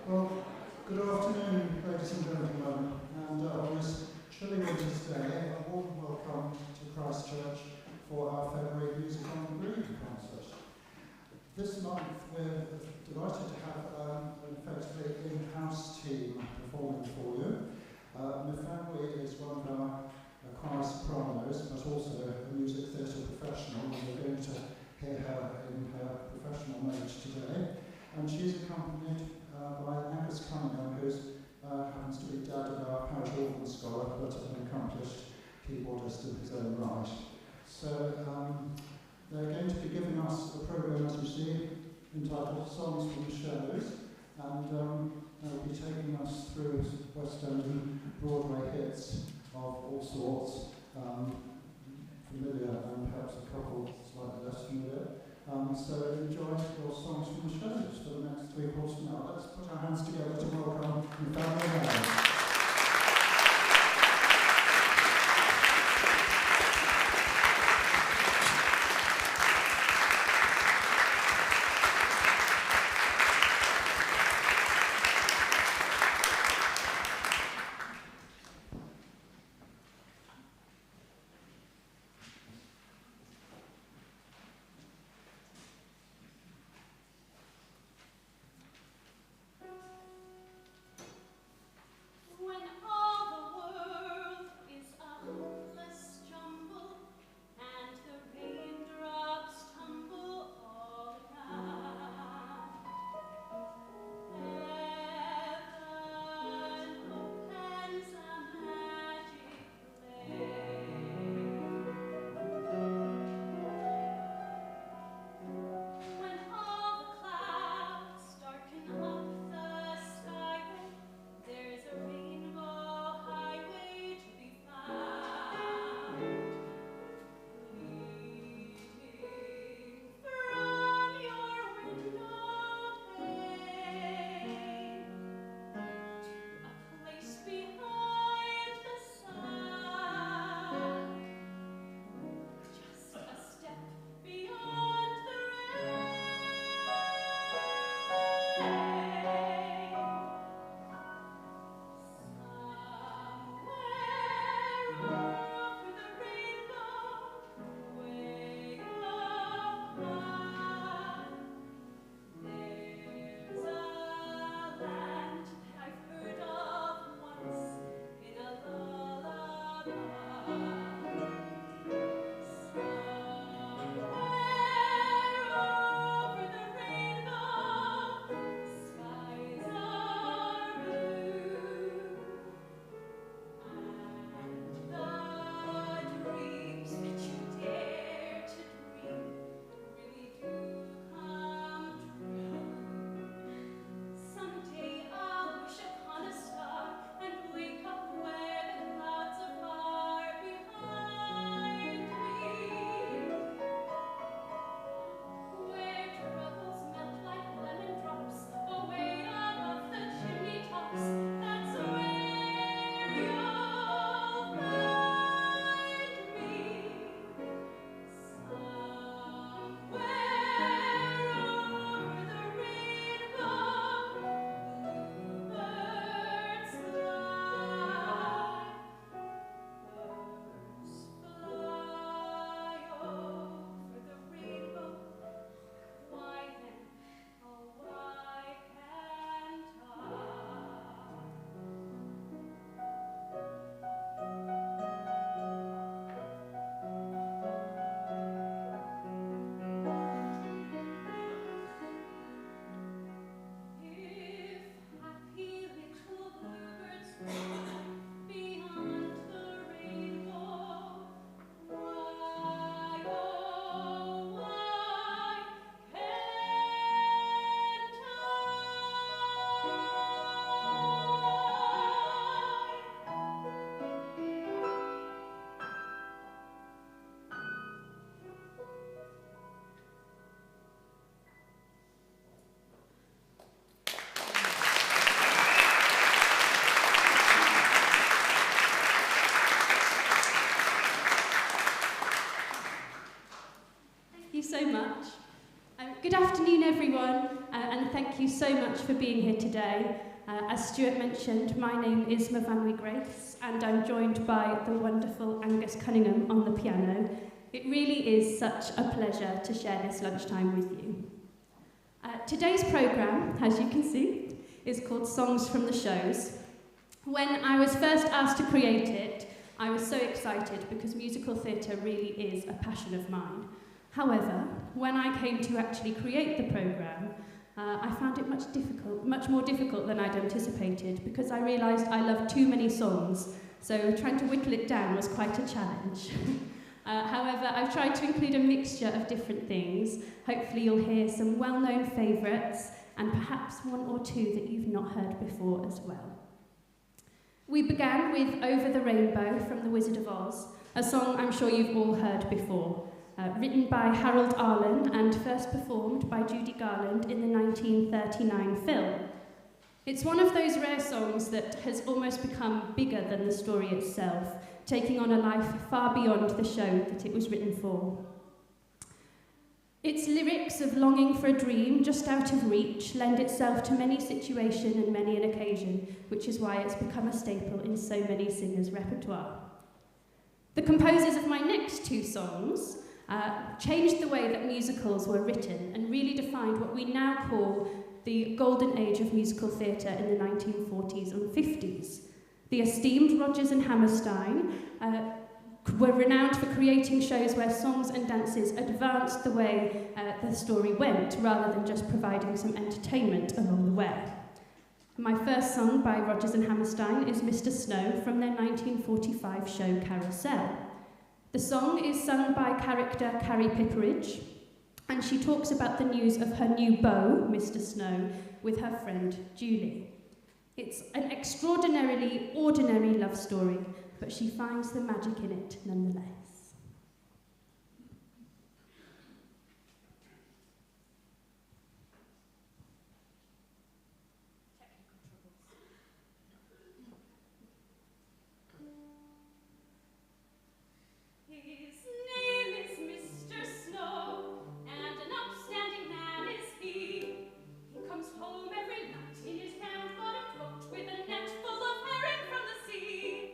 Well, good afternoon, ladies and gentlemen, and on this chilly winter's day, a warm welcome to Christchurch for our February Music on the Green concert. This month we're delighted to have an effectively in-house team performing for you. Myfanwy is one of our choir sopranos, but also a music theatre professional, and we're going to hear her in her professional mode today. And she's accompanied by Angus Cunningham, who happens to be dad of our parish organ scholar, but an accomplished keyboardist in his own right. So they're going to be giving us a programme, as you see, entitled Songs from the Shows, and they'll be taking us through West End and Broadway hits of all sorts, familiar and perhaps a couple slightly less familiar. So enjoy your songs from the shows for the next 3/4 of an hour. Let's put our hands together to welcome Myfanwy Grace. Good afternoon, everyone, and thank you so much for being here today. As Stuart mentioned, my name is Myfanwy Grace, and I'm joined by the wonderful Angus Cunningham on the piano. It really is such a pleasure to share this lunchtime with you. Today's programme, as you can see, is called Songs from the Shows. When I was first asked to create it, I was so excited because musical theatre really is a passion of mine. However, when I came to actually create the programme, I found it much more difficult than I'd anticipated, because I realised I love too many songs, so trying to whittle it down was quite a challenge. However, I've tried to include a mixture of different things. Hopefully you'll hear some well-known favourites, and perhaps one or two that you've not heard before as well. We began with Over the Rainbow from The Wizard of Oz, a song I'm sure you've all heard before. Written by Harold Arlen and first performed by Judy Garland in the 1939 film. It's one of those rare songs that has almost become bigger than the story itself, taking on a life far beyond the show that it was written for. Its lyrics of longing for a dream just out of reach lend itself to many situation and many an occasion, which is why it's become a staple in so many singers' repertoire. The composers of my next two songs changed the way that musicals were written and really defined what we now call the golden age of musical theatre in the 1940s and 50s. The esteemed Rodgers and Hammerstein were renowned for creating shows where songs and dances advanced the way the story went, rather than just providing some entertainment along the way. My first song by Rodgers and Hammerstein is Mr. Snow from their 1945 show Carousel. The song is sung by character Carrie Pipperidge, and she talks about the news of her new beau, Mr. Snow, with her friend Julie. It's an extraordinarily ordinary love story, but she finds the magic in it nonetheless. With a net full of herring from the sea.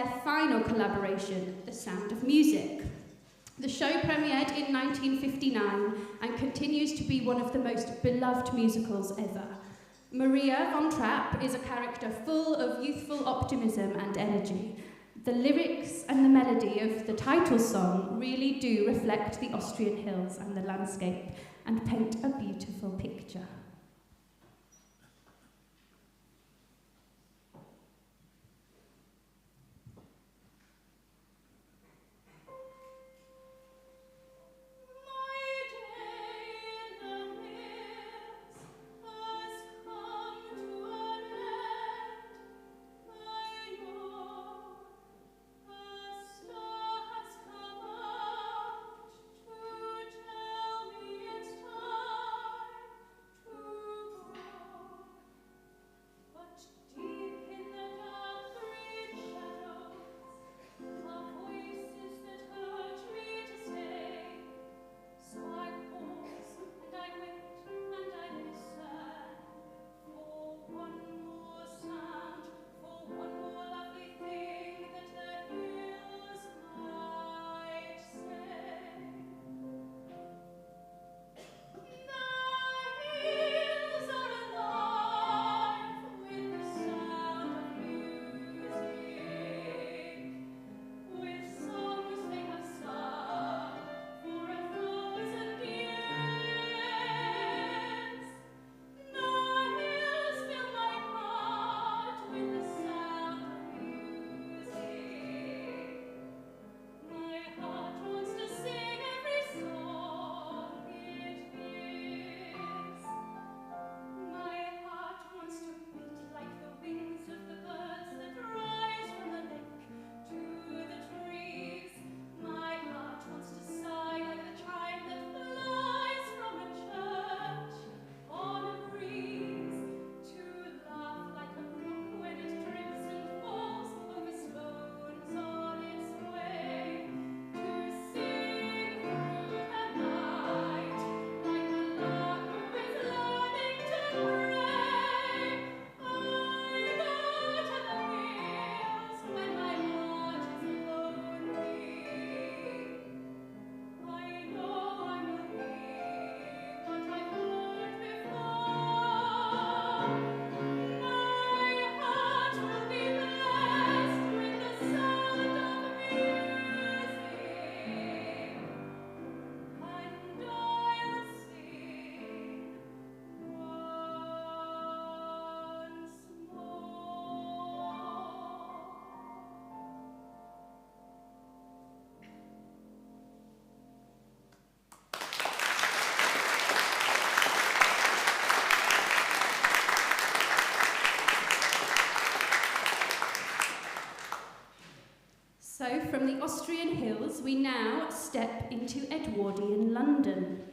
their final collaboration, The Sound of Music. The show premiered in 1959 and continues to be one of the most beloved musicals ever. Maria von Trapp is a character full of youthful optimism and energy. The lyrics and the melody of the title song really do reflect the Austrian hills and the landscape and paint a beautiful picture. So, from the Austrian hills, we now step into Edwardian London.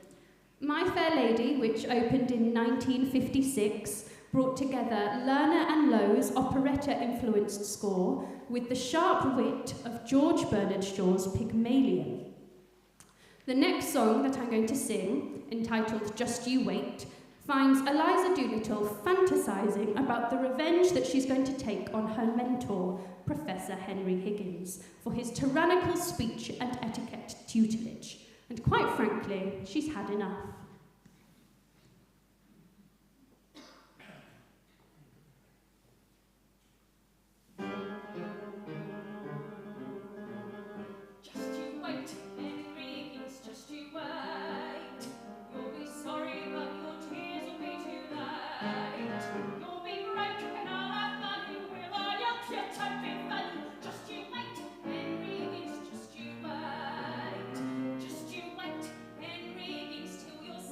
My Fair Lady, which opened in 1956, brought together Lerner and Lowe's operetta-influenced score with the sharp wit of George Bernard Shaw's Pygmalion. The next song that I'm going to sing, entitled Just You Wait, finds Eliza Doolittle fantasizing about the revenge that she's going to take on her mentor, Professor Henry Higgins, for his tyrannical speech and etiquette tutelage. And quite frankly, she's had enough. Just you wait, Henry Higgins, till you're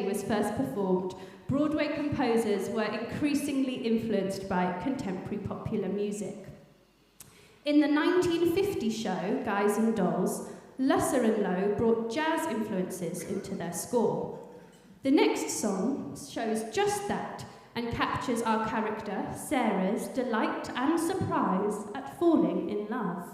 Lady was first performed, Broadway composers were increasingly influenced by contemporary popular music. In the 1950 show, Guys and Dolls, Lusser and Lowe brought jazz influences into their score. The next song shows just that and captures our character, Sarah's, delight and surprise at falling in love.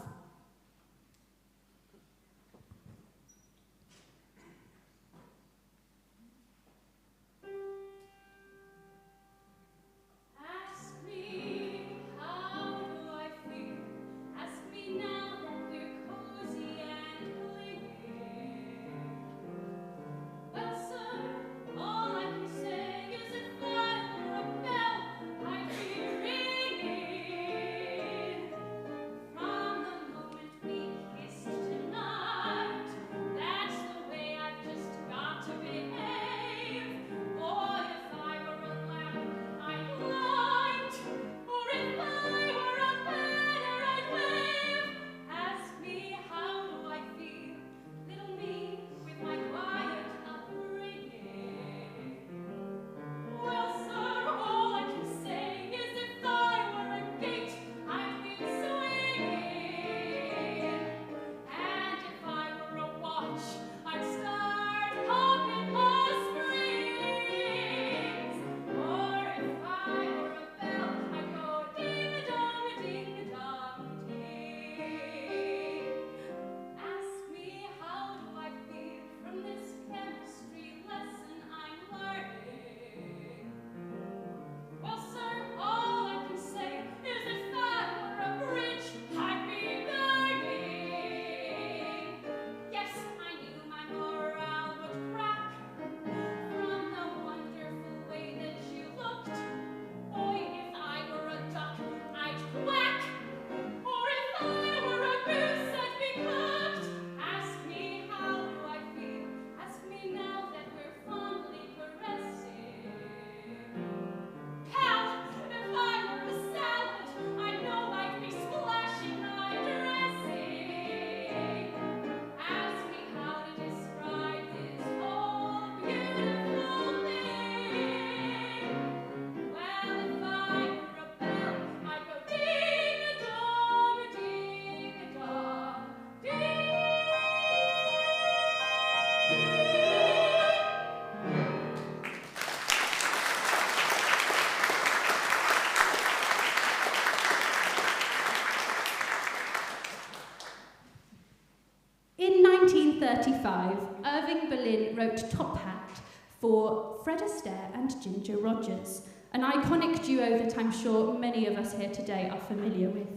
In 1935, Irving Berlin wrote Top Hat for Fred Astaire and Ginger Rodgers, an iconic duo that I'm sure many of us here today are familiar with.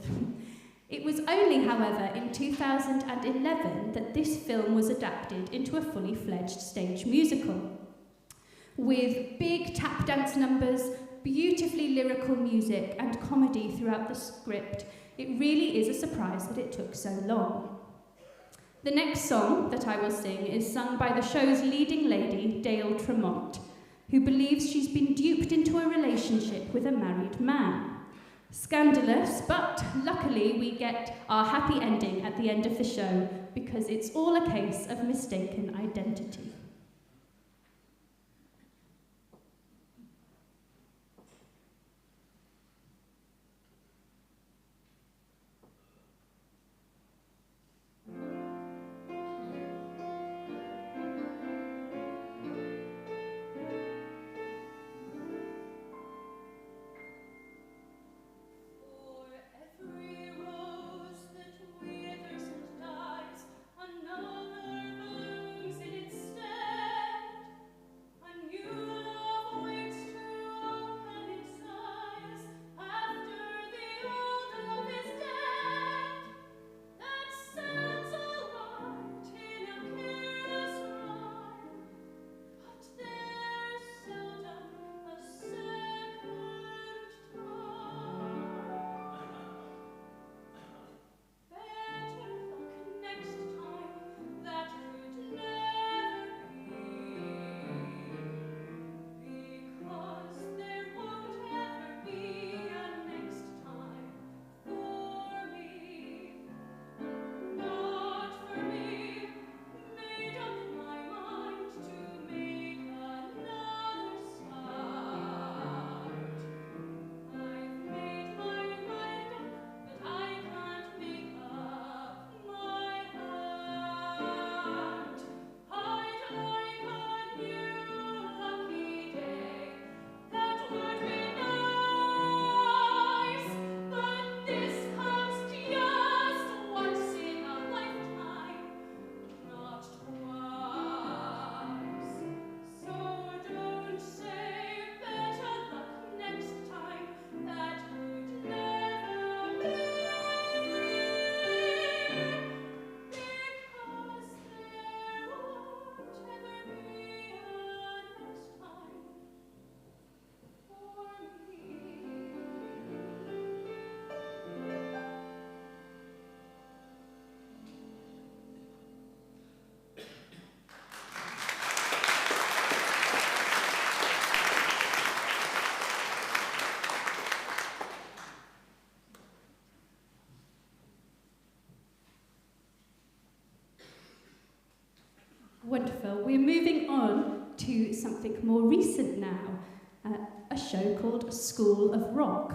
It was only, however, in 2011 that this film was adapted into a fully fledged stage musical. With big tap dance numbers, beautifully lyrical music, and comedy throughout the script, it really is a surprise that it took so long. The next song that I will sing is sung by the show's leading lady, Dale Tremont, who believes she's been duped into a relationship with a married man. Scandalous, but luckily we get our happy ending at the end of the show because it's all a case of mistaken identity. Another blooms in its stead. moving on to something more recent now, a show called School of Rock,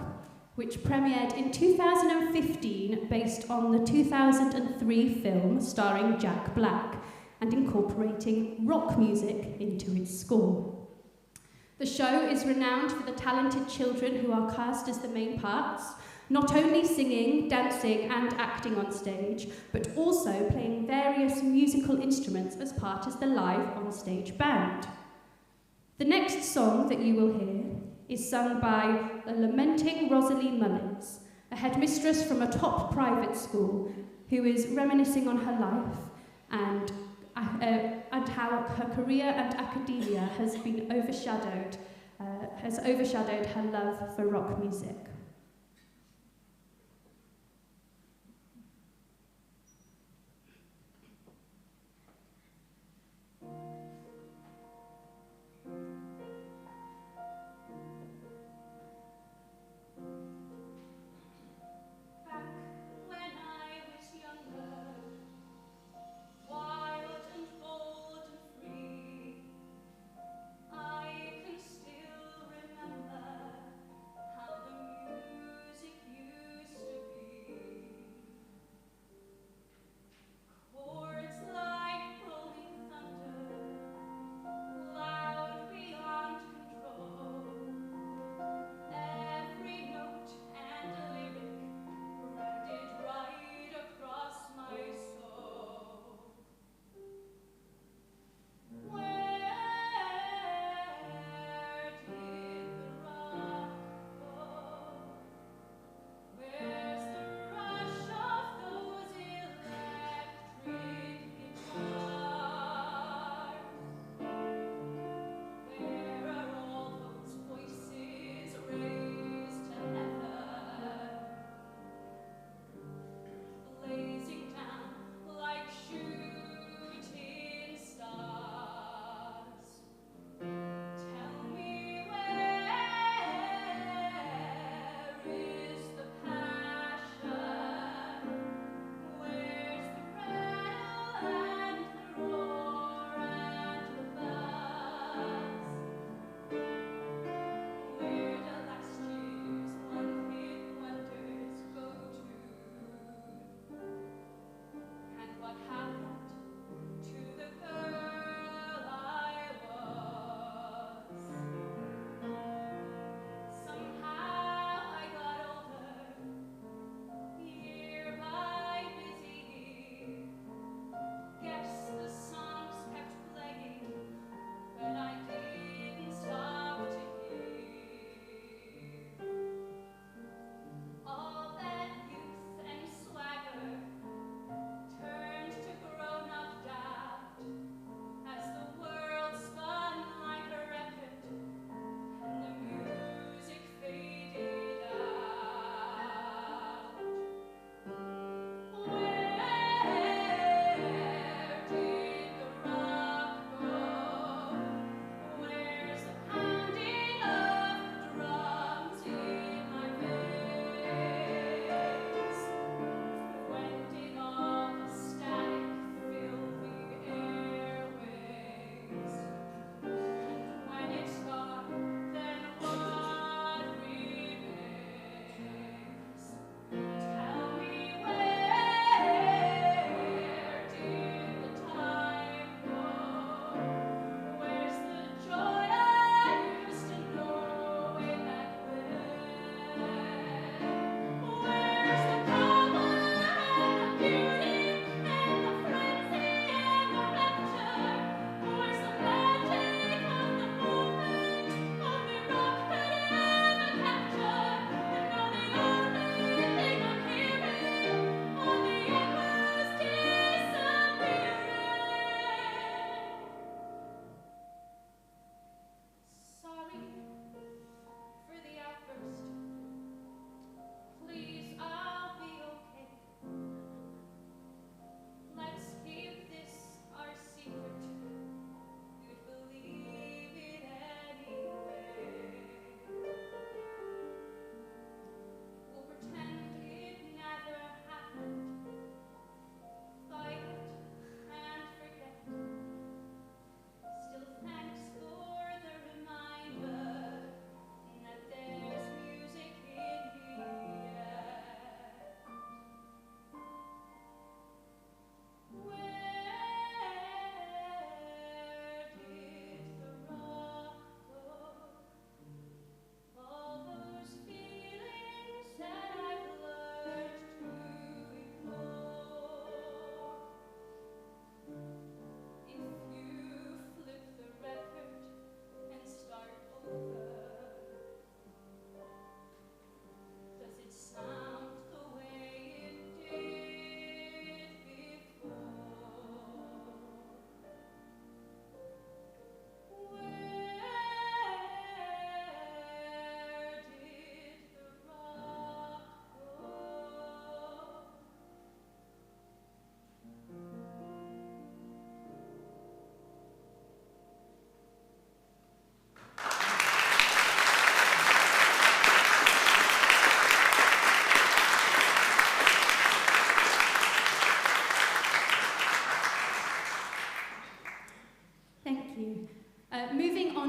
which premiered in 2015 based on the 2003 film starring Jack Black and incorporating rock music into its score. The show is renowned for the talented children who are cast as the main parts, not only singing, dancing and acting on stage, but also playing various musical instruments as part of the live on-stage band. The next song that you will hear is sung by the lamenting Rosalie Mullins, a headmistress from a top private school who is reminiscing on her life and how her career and academia has been overshadowed her love for rock music. I can still remember how the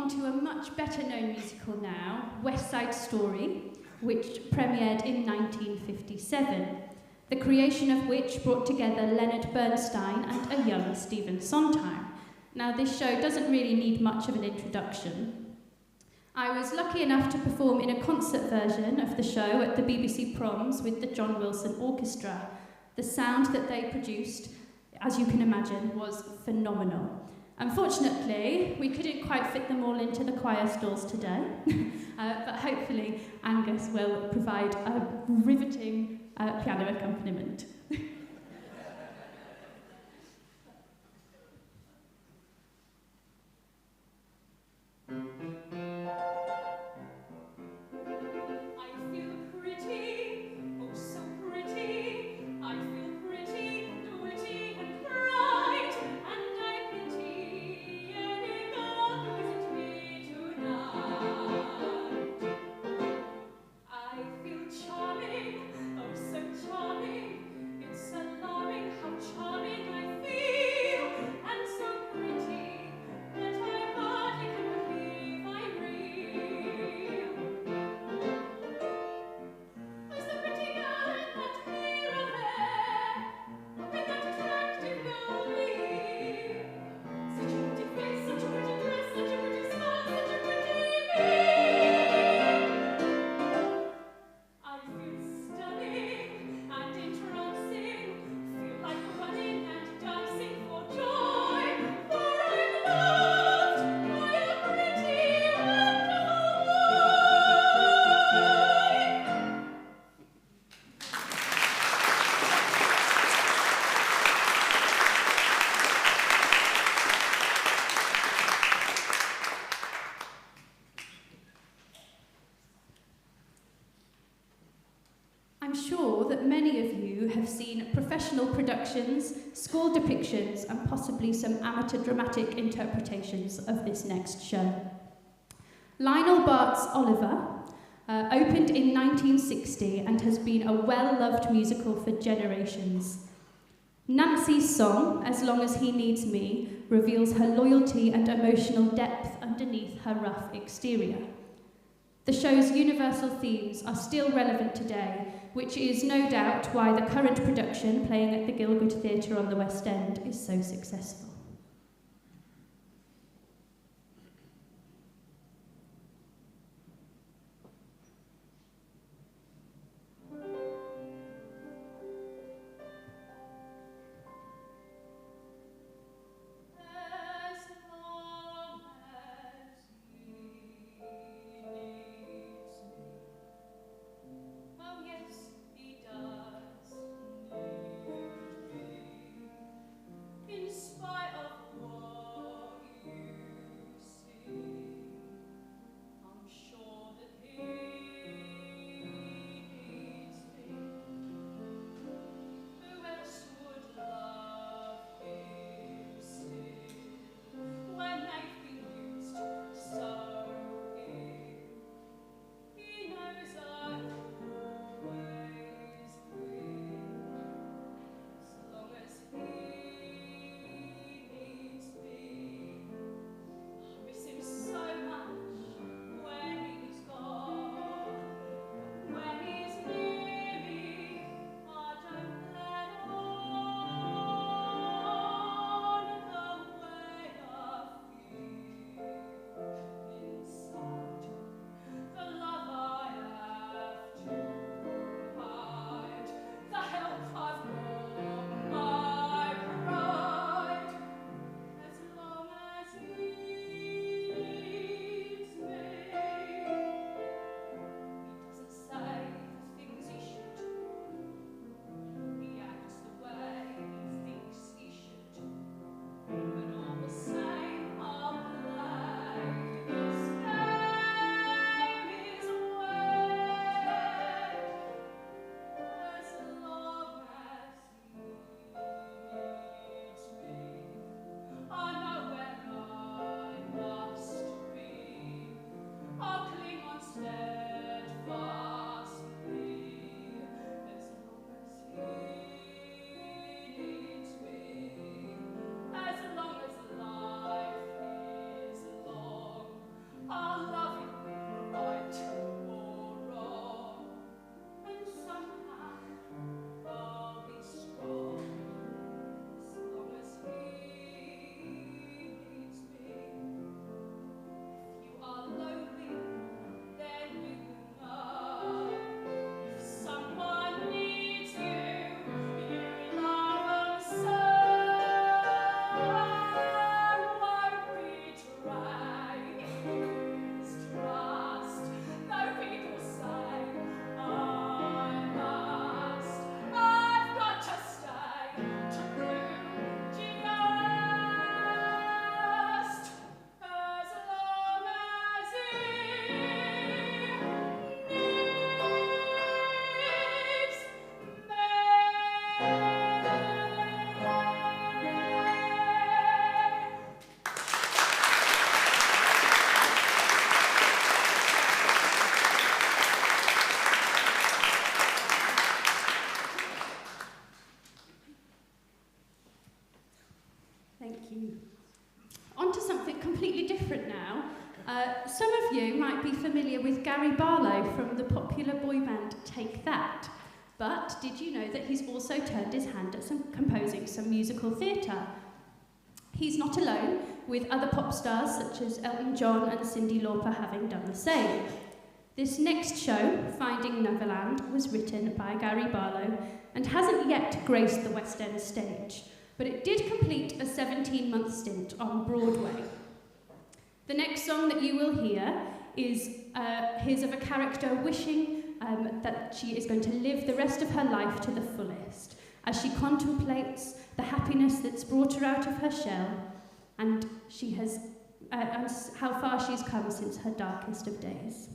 on to a much better known musical now, West Side Story, which premiered in 1957, the creation of which brought together Leonard Bernstein and a young Stephen Sondheim. Now, this show doesn't really need much of an introduction. I was lucky enough to perform in a concert version of the show at the BBC Proms with the John Wilson Orchestra. The sound that they produced, as you can imagine, was phenomenal. Unfortunately, we couldn't quite fit them all into the choir stalls today, but hopefully Angus will provide a riveting piano accompaniment. I'm sure that many of you have seen professional productions, score depictions, and possibly some amateur dramatic interpretations of this next show. Lionel Bart's Oliver opened in 1960 and has been a well-loved musical for generations. Nancy's song, As Long As He Needs Me, reveals her loyalty and emotional depth underneath her rough exterior. The show's universal themes are still relevant today, which is no doubt why the current production playing at the Gielgud Theatre on the West End is so successful. Spite Some of you might be familiar with Gary Barlow from the popular boy band Take That, but did you know that he's also turned his hand at composing some musical theatre? He's not alone, with other pop stars such as Elton John and Cyndi Lauper having done the same. This next show, Finding Neverland, was written by Gary Barlow and hasn't yet graced the West End stage, but it did complete a 17-month stint on Broadway. The next song that you will hear is his of a character wishing that she is going to live the rest of her life to the fullest, as she contemplates the happiness that's brought her out of her shell, and and how far she's come since her darkest of days.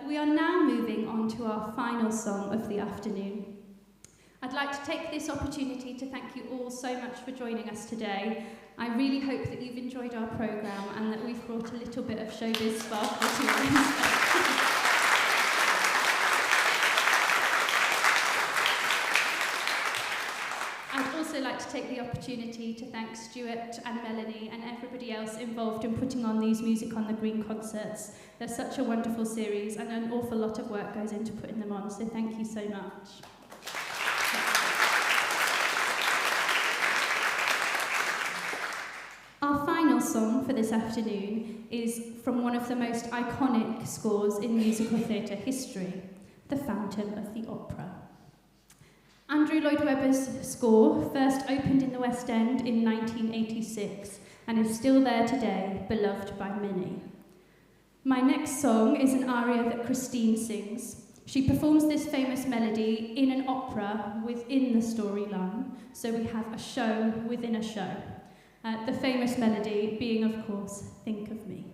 We are now moving on to our final song of the afternoon. I'd like to take this opportunity to thank you all so much for joining us today. I really hope that you've enjoyed our programme and that we've brought a little bit of showbiz sparkle to it. I'd also like to take the opportunity to thank Stuart and Melanie and everybody else involved in putting on these Music on the Green concerts. They're such a wonderful series and an awful lot of work goes into putting them on, so thank you so much. Our final song for this afternoon is from one of the most iconic scores in musical theatre history, The Phantom of the Opera. Andrew Lloyd Webber's score first opened in the West End in 1986 and is still there today, beloved by many. My next song is an aria that Christine sings. She performs this famous melody in an opera within the storyline, so we have a show within a show. The famous melody being, of course, Think of Me.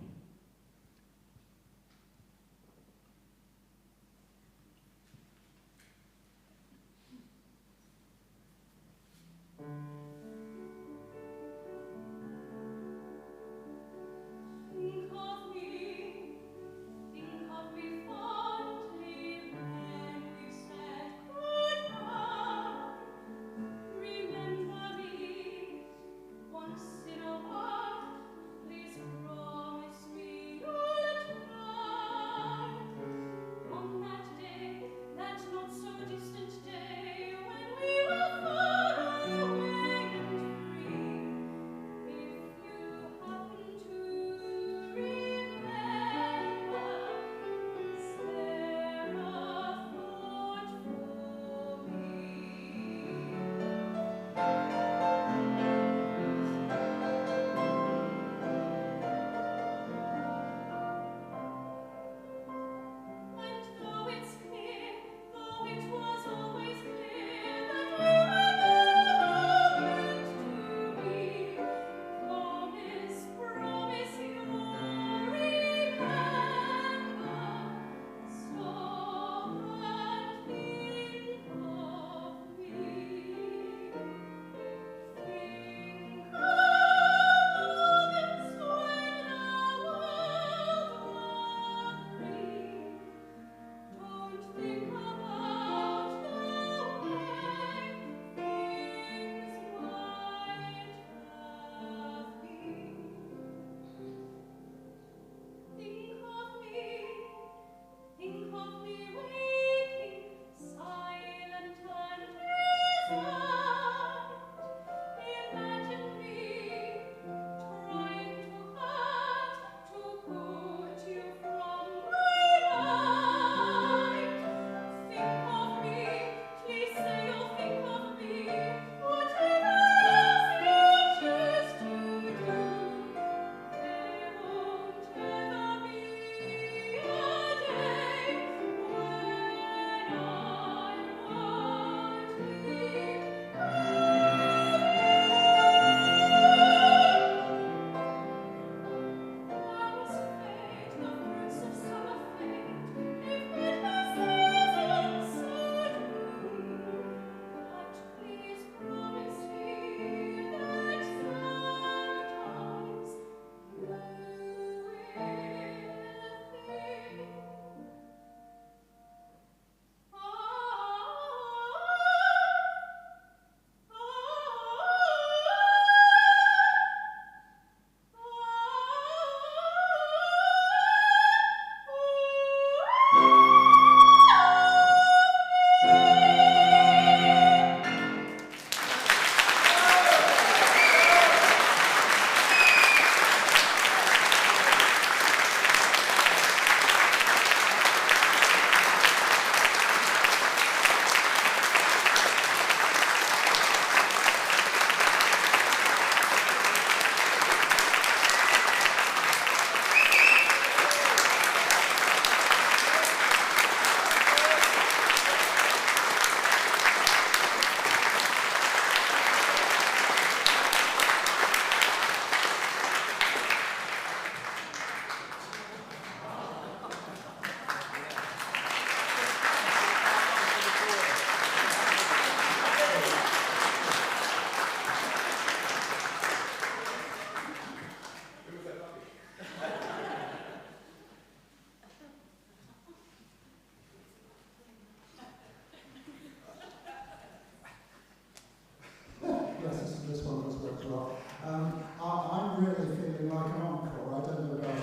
I'm really feeling like an encore. I don't know about you.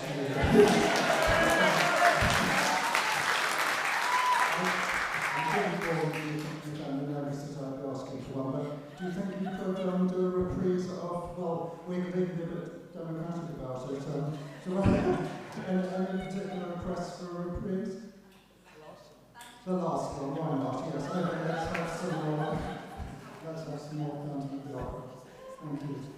I'm feeling you can notice that I'd be asking for one, but do you think you could do a reprise of, well, we're being a bit democratic about it. Any particular requests for a reprise? The last one, why not? Yes, okay, let's have some more. Let's have some more Phantom of the Opera. Thank you.